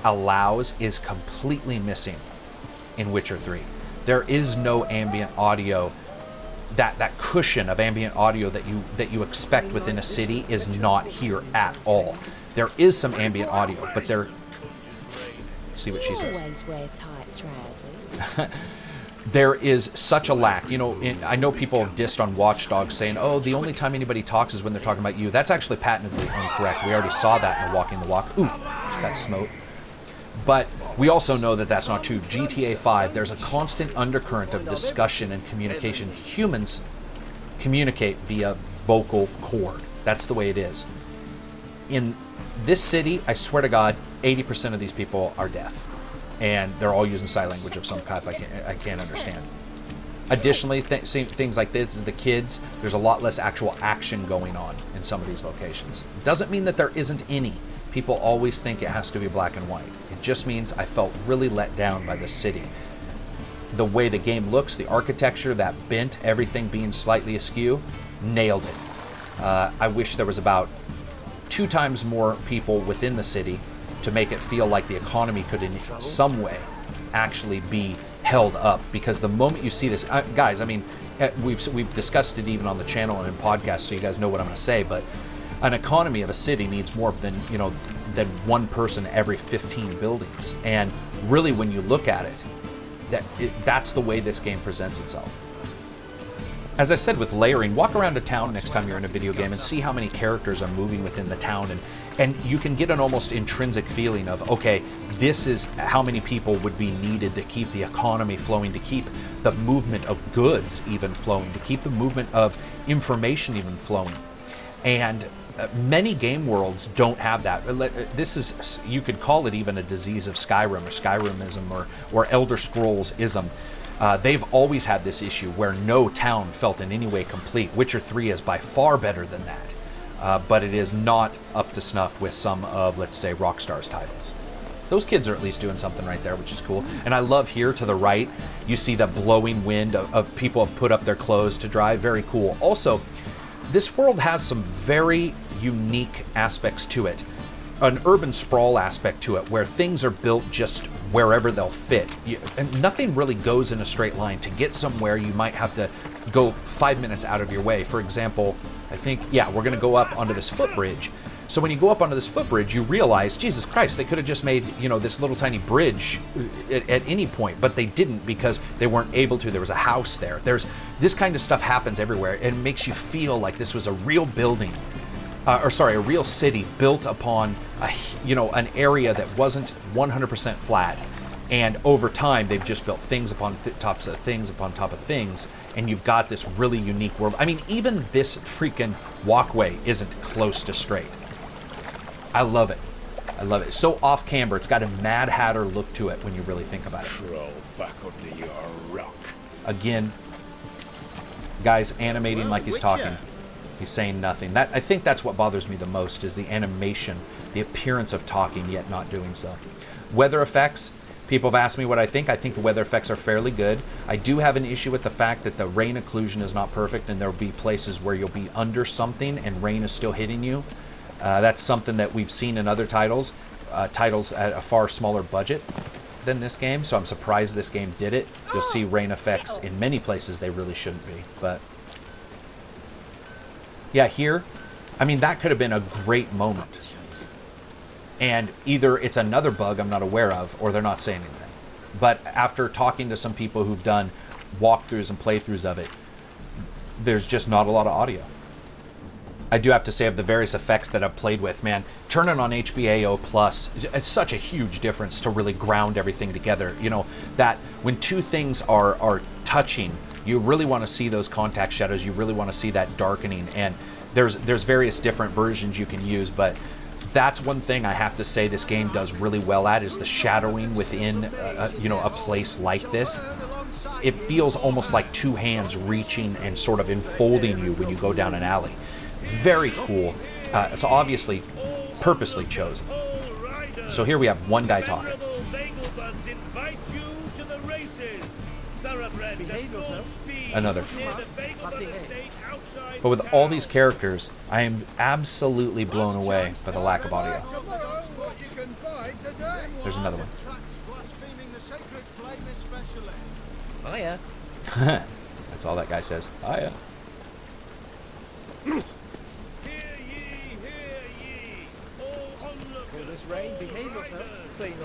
allows is completely missing in Witcher 3. There is no ambient audio. That cushion of ambient audio that you expect within a city is not here at all. There is some ambient audio, but there. See what she says.
Always wear tight trousers.
There is such a lack. You know, I know people have dissed on Watch Dogs saying, "Oh, the only time anybody talks is when they're talking about you." That's actually patently incorrect. We already saw that in Walking the Walk. Ooh, just got smoked. But we also know that that's not true. GTA 5, there's a constant undercurrent of discussion and communication. Humans communicate via vocal cord. That's the way it is. In this city, I swear to God, 80% of these people are deaf. And they're all using sign language of some type I can't understand. Additionally, things like this, the kids, there's a lot less actual action going on in some of these locations. Doesn't mean that there isn't any. People always think it has to be black and white. It just means I felt really let down by the city. The way the game looks, the architecture, that bent, everything being slightly askew, nailed it. I wish there was about 2 times more people within the city to make it feel like the economy could in some way actually be held up. Because the moment you see this, guys, I mean, we've discussed it even on the channel and in podcasts, so you guys know what I'm going to say, but an economy of a city needs more than one person every 15 buildings. And really, when you look at it, that's the way this game presents itself. As I said with layering, walk around a town next time you're in a video game and see how many characters are moving within the town, and you can get an almost intrinsic feeling of, okay, this is how many people would be needed to keep the economy flowing, to keep the movement of goods even flowing, to keep the movement of information even flowing. And many game worlds don't have that. This is, you could call it even a disease of Skyrim or Skyrimism or Elder Scrolls-ism. They've always had this issue where no town felt in any way complete. Witcher 3 is by far better than that, but it is not up to snuff with some of, let's say, Rockstar's titles. Those kids are at least doing something right there, which is cool. And I love here to the right, you see the blowing wind of people have put up their clothes to dry. Very cool. Also, this world has some very unique aspects to it. An urban sprawl aspect to it, where things are built just wherever they'll fit. And nothing really goes in a straight line. To get somewhere, you might have to go 5 minutes out of your way. For example, I think, yeah, we're going to go up onto this footbridge. So when you go up onto this footbridge, you realize, Jesus Christ, they could have just made, this little tiny bridge at any point, but they didn't because they weren't able to. There was a house there. This kind of stuff happens everywhere, and it makes you feel like this was a real building, a real city built upon an area that wasn't 100% flat. And over time, they've just built things upon tops of things upon top of things, and you've got this really unique world. I mean, even this freaking walkway isn't close to straight. I love it. I love it. So off camber. It's got a Mad Hatter look to it when you really think about it.
Crawl back under your rock.
Again, guy's animating like he's talking. He's saying nothing. I think that's what bothers me the most, is the animation, the appearance of talking yet not doing so. Weather effects. People have asked me what I think. I think the weather effects are fairly good. I do have an issue with the fact that the rain occlusion is not perfect, and there'll be places where you'll be under something and rain is still hitting you. That's something that we've seen in other titles at a far smaller budget than this game, so I'm surprised this game did it. You'll see rain effects in many places they really shouldn't be, but yeah, here, I mean, that could have been a great moment. And either it's another bug I'm not aware of, or they're not saying anything. But after talking to some people who've done walkthroughs and playthroughs of it, there's just not a lot of audio. I do have to say, of the various effects that I've played with, man, turning on HBAO Plus, it's such a huge difference to really ground everything together. You know, that when two things are touching, you really want to see those contact shadows, you really want to see that darkening, and there's various different versions you can use, but that's one thing I have to say this game does really well at, is the shadowing within a place like this. It feels almost like two hands reaching and sort of enfolding you when you go down an alley. Very cool. It's obviously purposely chosen. So here we have one guy talking. Another. But with all these characters, I am absolutely blown away by the lack of audio. There's another one.
Oh yeah.
That's all that guy says. Oh yeah.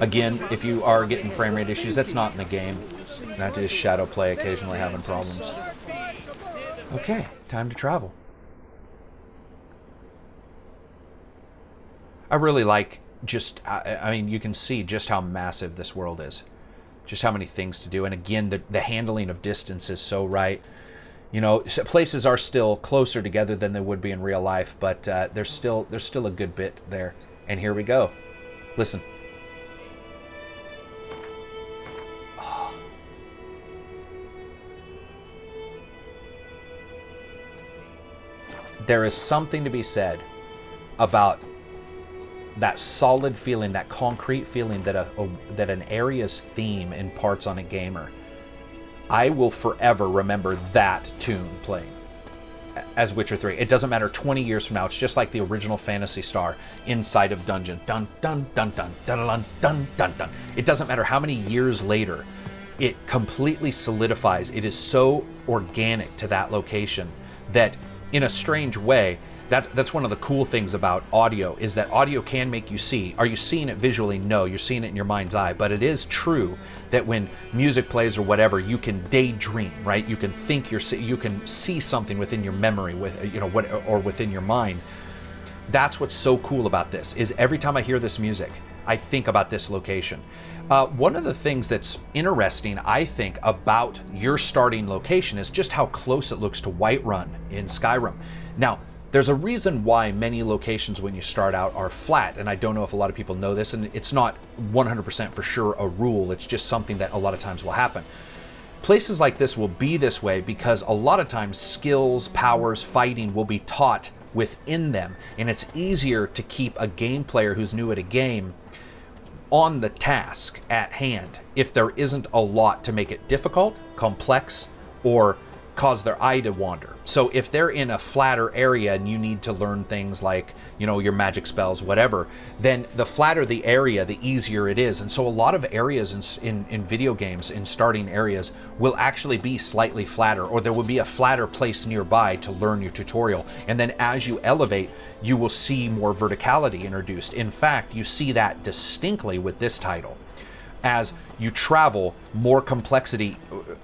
Again, if you are getting frame rate issues, that's not in the game. That is Shadowplay occasionally having problems. Okay, time to travel. I really like I mean, you can see just how massive this world is. Just how many things to do. And again, the handling of distance is so right. You know, places are still closer together than they would be in real life, but there's still a good bit there. And here we go. Listen. Oh. There is something to be said about that solid feeling, that concrete feeling that an area's theme imparts on a gamer. I will forever remember that tune playing as Witcher 3. It doesn't matter 20 years from now. It's just like the original Phantasy Star inside of Dungeon. Dun dun dun dun dun dun dun dun dun. It doesn't matter how many years later. It completely solidifies. It is so organic to that location that, in a strange way, that's one of the cool things about audio, is that audio can make you see. Are you seeing it visually? No, you're seeing it in your mind's eye. But it is true that when music plays or whatever, you can daydream, right? You can think you can see something within your memory, or within your mind. That's what's so cool about this, is every time I hear this music, I think about this location. One of the things that's interesting, I think, about your starting location is just how close it looks to Whiterun in Skyrim. Now, there's a reason why many locations when you start out are flat, and I don't know if a lot of people know this, and it's not 100% for sure a rule, it's just something that a lot of times will happen. Places like this will be this way because a lot of times skills, powers, fighting will be taught within them, and it's easier to keep a game player who's new at a game on the task at hand if there isn't a lot to make it difficult, complex, or cause their eye to wander. So if they're in a flatter area and you need to learn things like, your magic spells, whatever, then the flatter the area, the easier it is. And so a lot of areas in video games, in starting areas, will actually be slightly flatter, or there will be a flatter place nearby to learn your tutorial. And then as you elevate, you will see more verticality introduced. In fact, you see that distinctly with this title. As you travel, more complexity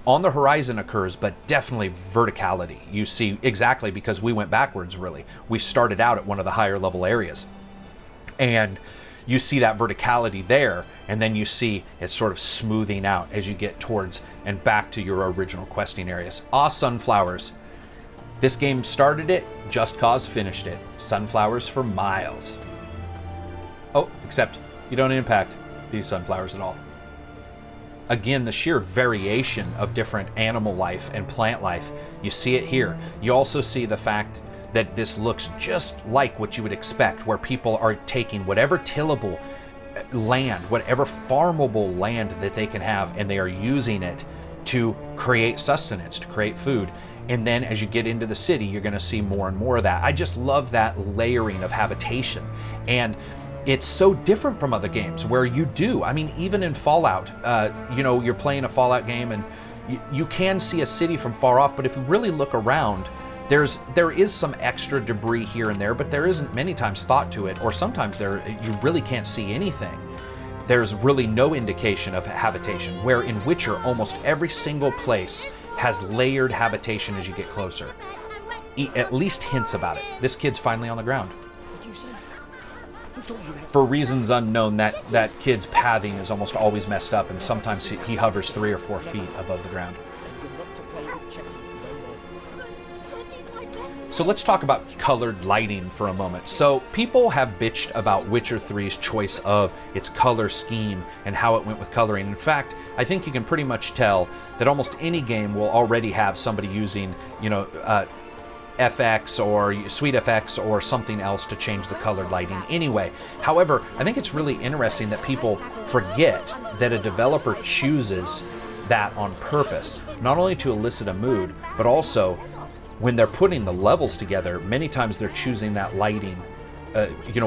on the horizon occurs, but definitely verticality. You see, exactly, because we went backwards, really. We started out at one of the higher level areas. And you see that verticality there, and then you see it sort of smoothing out as you get towards and back to your original questing areas. Sunflowers. This game started it, Just Cause finished it. Sunflowers for miles. Oh, except you don't impact these sunflowers at all. Again, the sheer variation of different animal life and plant life, you see it here. You also see the fact that this looks just like what you would expect, where people are taking whatever tillable land, whatever farmable land that they can have, and they are using it to create sustenance, to create food. And then as you get into the city, you're going to see more and more of that. I just love that layering of habitation. And it's so different from other games where you do. I mean, even in Fallout, you're playing a Fallout game and you can see a city from far off, but if you really look around, There is some extra debris here and there, but there isn't many times thought to it, or sometimes you really can't see anything. There's really no indication of habitation, where in Witcher, almost every single place has layered habitation as you get closer. At least hints about it. This kid's finally on the ground. For reasons unknown, that kid's pathing is almost always messed up, and sometimes he hovers 3 or 4 feet above the ground. So let's talk about colored lighting for a moment. So people have bitched about Witcher 3's choice of its color scheme and how it went with coloring. In fact, I think you can pretty much tell that almost any game will already have somebody using, FX or Sweet FX or something else to change the colored lighting anyway. However, I think it's really interesting that people forget that a developer chooses that on purpose, not only to elicit a mood, but also when they're putting the levels together, many times they're choosing that lighting,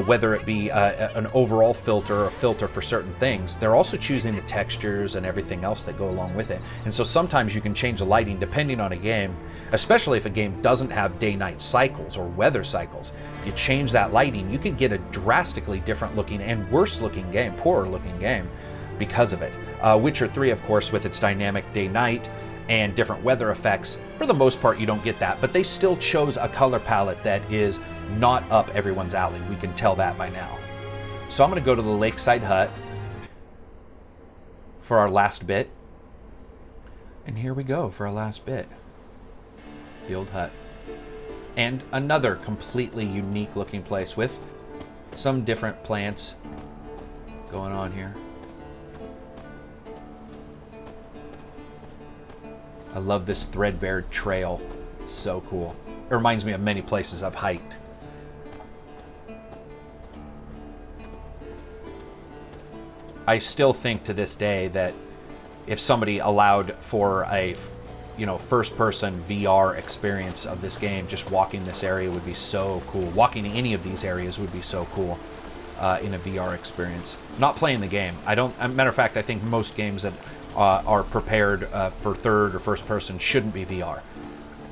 whether it be an overall filter or a filter for certain things. They're also choosing the textures and everything else that go along with it. And so sometimes you can change the lighting depending on a game, especially if a game doesn't have day-night cycles or weather cycles. If you change that lighting, you can get a drastically different looking and worse looking game, poorer looking game because of it. Witcher 3, of course, with its dynamic day-night and different weather effects, for the most part you don't get that, but they still chose a color palette that is not up everyone's alley. We can tell that by now. So I'm going to go to the lakeside hut for our last bit, and here we go for our last bit. The old hut. And another completely unique looking place with some different plants going on here. I love this threadbare trail. It's so cool. It reminds me of many places I've hiked. I still think to this day that if somebody allowed for a first-person VR experience of this game, just walking this area would be so cool. Walking any of these areas would be so cool in a VR experience. Not playing the game. As a matter of fact, I think most games that are prepared for third or first person shouldn't be VR.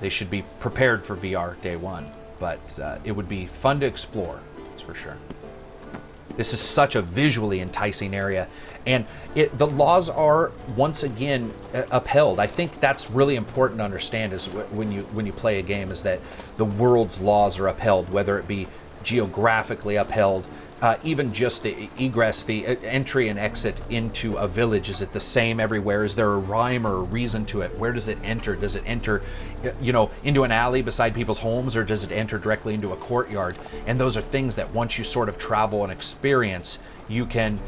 They should be prepared for VR day one, but it would be fun to explore, that's for sure. This is such a visually enticing area, and the laws are once again upheld. I think that's really important to understand is when you play a game, is that the world's laws are upheld, whether it be geographically upheld, even just the egress, the entry and exit into a village. Is it the same everywhere? Is there a rhyme or a reason to it? Where does it enter? Does it enter, into an alley beside people's homes, or does it enter directly into a courtyard? And those are things that once you sort of travel and experience, you can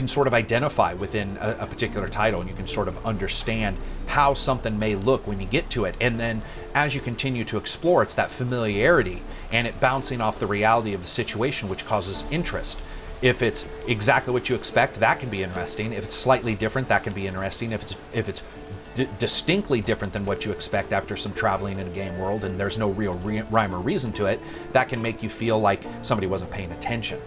sort of identify within a particular title, and you can sort of understand how something may look when you get to it. And then as you continue to explore, it's that familiarity and it bouncing off the reality of the situation, which causes interest. If it's exactly what you expect, that can be interesting. If it's slightly different, that can be interesting. If it's distinctly different than what you expect after some traveling in a game world and there's no real rhyme or reason to it, that can make you feel like somebody wasn't paying attention.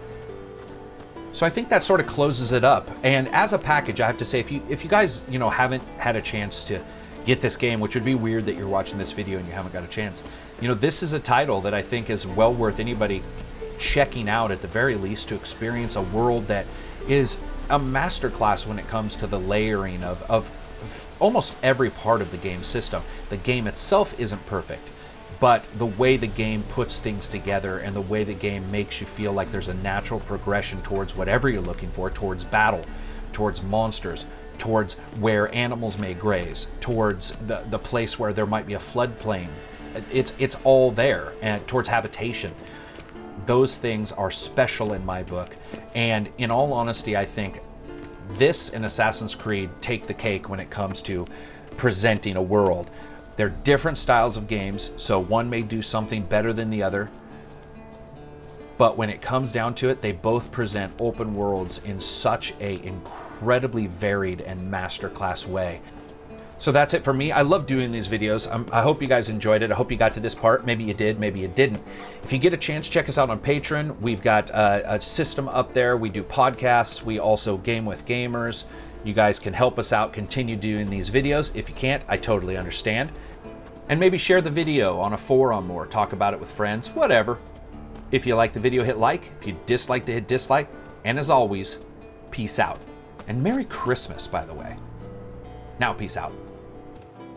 So I think that sort of closes it up. And as a package, I have to say, if you guys haven't had a chance to get this game, which would be weird that you're watching this video and you haven't got a chance, this is a title that I think is well worth anybody checking out, at the very least, to experience a world that is a masterclass when it comes to the layering of almost every part of the game system. The game itself isn't perfect, but the way the game puts things together and the way the game makes you feel like there's a natural progression towards whatever you're looking for, towards battle, towards monsters, towards where animals may graze, towards the place where there might be a floodplain. It's all there, and towards habitation. Those things are special in my book, and in all honesty, I think this and Assassin's Creed take the cake when it comes to presenting a world. They're different styles of games, so one may do something better than the other, but when it comes down to it, they both present open worlds in such a incredibly varied and masterclass way. So that's it for me. I love doing these videos. I hope you guys enjoyed it. I hope you got to this part. Maybe you did, maybe you didn't. If you get a chance, check us out on Patreon. We've got a system up there. We do podcasts. We also game with gamers. You guys can help us out, continue doing these videos. If you can't, I totally understand. And maybe share the video on a forum or talk about it with friends, whatever. If you like the video, hit like. If you dislike, hit dislike. And as always, peace out. And Merry Christmas, by the way. Now, peace out.